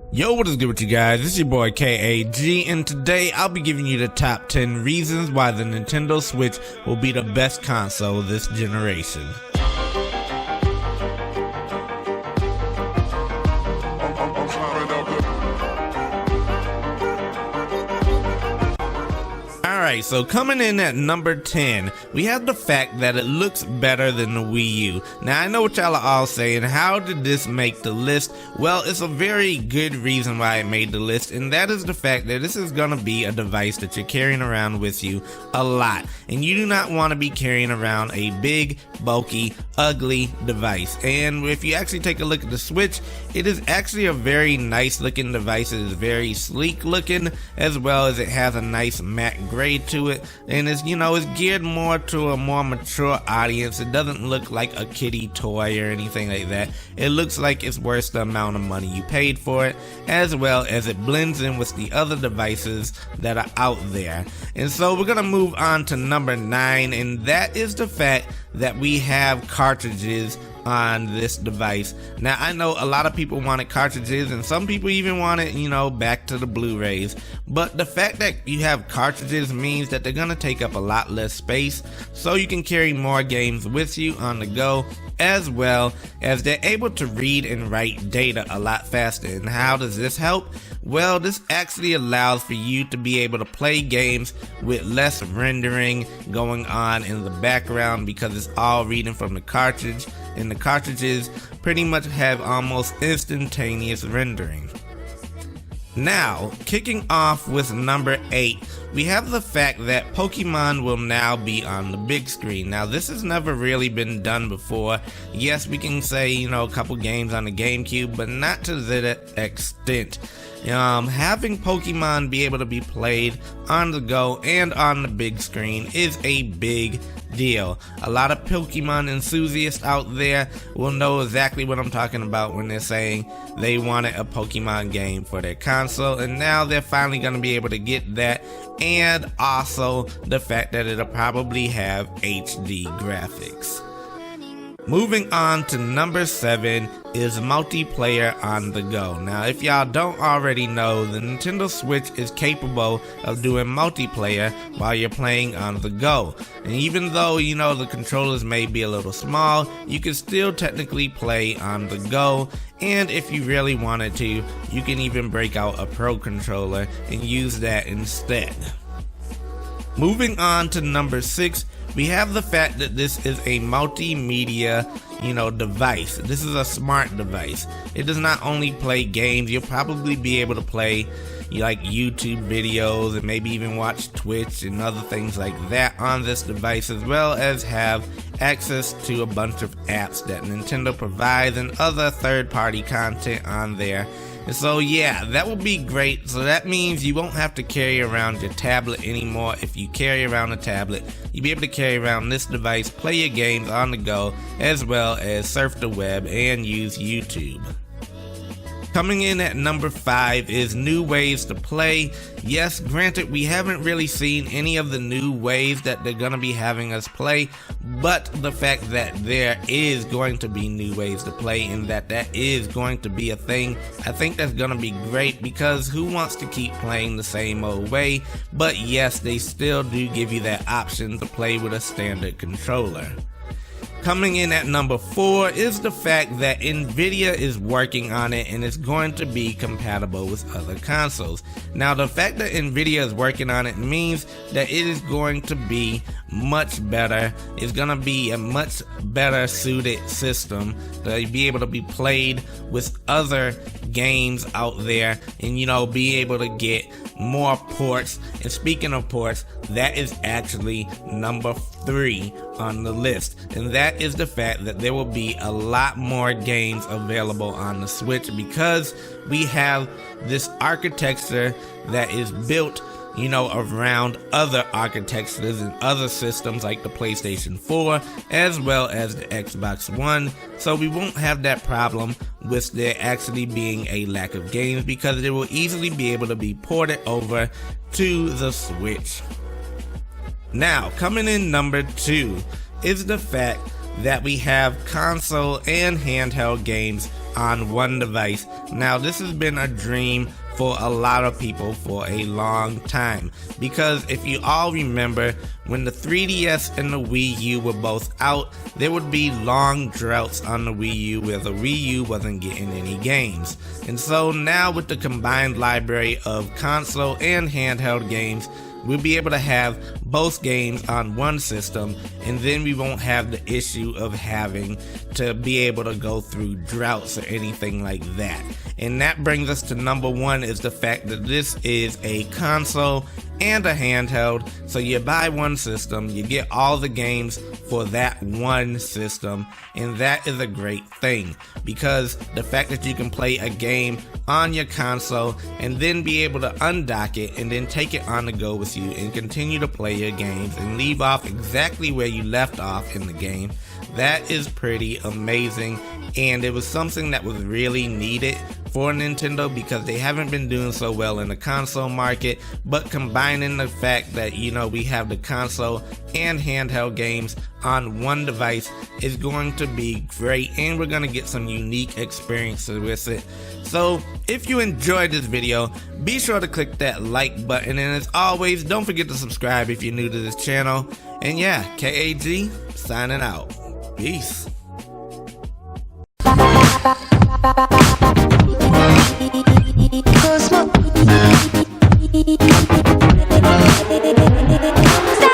Yo, what is good with you guys? This is your boy KAG, and today I'll be giving you the top 10 reasons why the Nintendo Switch will be the best console this generation. Alright, so coming in at number 10, we have the fact that it looks better than the Wii U. Now I know what y'all are all saying, how did this make the list? Well, it's a very good reason why it made the list, and that is the fact that this is gonna be a device that you're carrying around with you a lot. And you do not want to be carrying around a big, bulky, ugly device. And if you actually take a look at the Switch, it is actually a very nice looking device. It is very sleek looking, as well as it has a nice matte gray to it, and it's geared more to a more mature audience. It doesn't look like a kiddie toy or anything like that. It looks like it's worth the amount of money you paid for it, as well as it blends in with the other devices that are out there. And so we're gonna move on to number 9, and that is the fact that we have cartridges on this device. Now I know a lot of people wanted cartridges, and some people even wanted, back to the Blu-rays, but the fact that you have cartridges means that they're gonna take up a lot less space, so you can carry more games with you on the go, as well as they're able to read and write data a lot faster. And how does this help? Well, this actually allows for you to be able to play games with less rendering going on in the background, because it's all reading from the cartridge, and the cartridges pretty much have almost instantaneous rendering. Now, kicking off with number 8, we have the fact that Pokemon will now be on the big screen. Now, this has never really been done before. Yes, we can say, a couple games on the GameCube, but not to that extent. Having Pokemon be able to be played on the go and on the big screen is a big deal. A lot of Pokemon enthusiasts out there will know exactly what I'm talking about when they're saying they wanted a Pokemon game for their console, and now they're finally going to be able to get that, and also the fact that it'll probably have HD graphics. Moving on to number 7 is multiplayer on the go. Now, if y'all don't already know, the Nintendo Switch is capable of doing multiplayer while you're playing on the go. And even though, the controllers may be a little small, you can still technically play on the go. And if you really wanted to, you can even break out a Pro controller and use that instead. Moving on to number 6, we have the fact that this is a multimedia, device. This is a smart device. It does not only play games. You'll probably be able to play like YouTube videos and maybe even watch Twitch and other things like that on this device, as well as have access to a bunch of apps that Nintendo provides and other third-party content on there. And so yeah, that will be great. So that means you won't have to carry around your tablet anymore. If you carry around a tablet, you'll be able to carry around this device, play your games on the go, as well as surf the web and use YouTube. Coming in at number 5 is new ways to play. Yes, granted, we haven't really seen any of the new ways that they're going to be having us play, but the fact that there is going to be new ways to play and that is going to be a thing, I think that's going to be great, because who wants to keep playing the same old way? But yes, they still do give you that option to play with a standard controller. Coming in at number 4 is the fact that Nvidia is working on it and it's going to be compatible with other consoles. Now, the fact that Nvidia is working on it means that it is going to be much better. It's going to be a much better suited system to be able to be played with other games out there, and be able to get more ports. And speaking of ports, that is actually number 3 on the list, and that is the fact that there will be a lot more games available on the Switch, because we have this architecture that is built around other architectures and other systems like the PlayStation 4 as well as the Xbox One. So we won't have that problem with there actually being a lack of games, because it will easily be able to be ported over to the Switch. Now, coming in number 2 is the fact that we have console and handheld games on one device. Now this has been a dream for a lot of people for a long time, because if you all remember, when the 3DS and the Wii U were both out, there would be long droughts on the Wii U where the Wii U wasn't getting any games. And so now with the combined library of console and handheld games, we'll be able to have both games on one system, and then we won't have the issue of having to be able to go through droughts or anything like that. And that brings us to number one, is the fact that this is a console and a handheld. So you buy one system, you get all the games for that one system, and that is a great thing, because the fact that you can play a game on your console and then be able to undock it and then take it on the go with you and continue to play your games and leave off exactly where you left off in the game, that is pretty amazing. And it was something that was really needed for Nintendo, because they haven't been doing so well in the console market. But combining the fact that, you know, we have the console and handheld games on one device is going to be great, and we're going to get some unique experiences with it. So if you enjoyed this video, be sure to click that like button, and as always, don't forget to subscribe if you're new to this channel. And yeah, KAG signing out. Peace.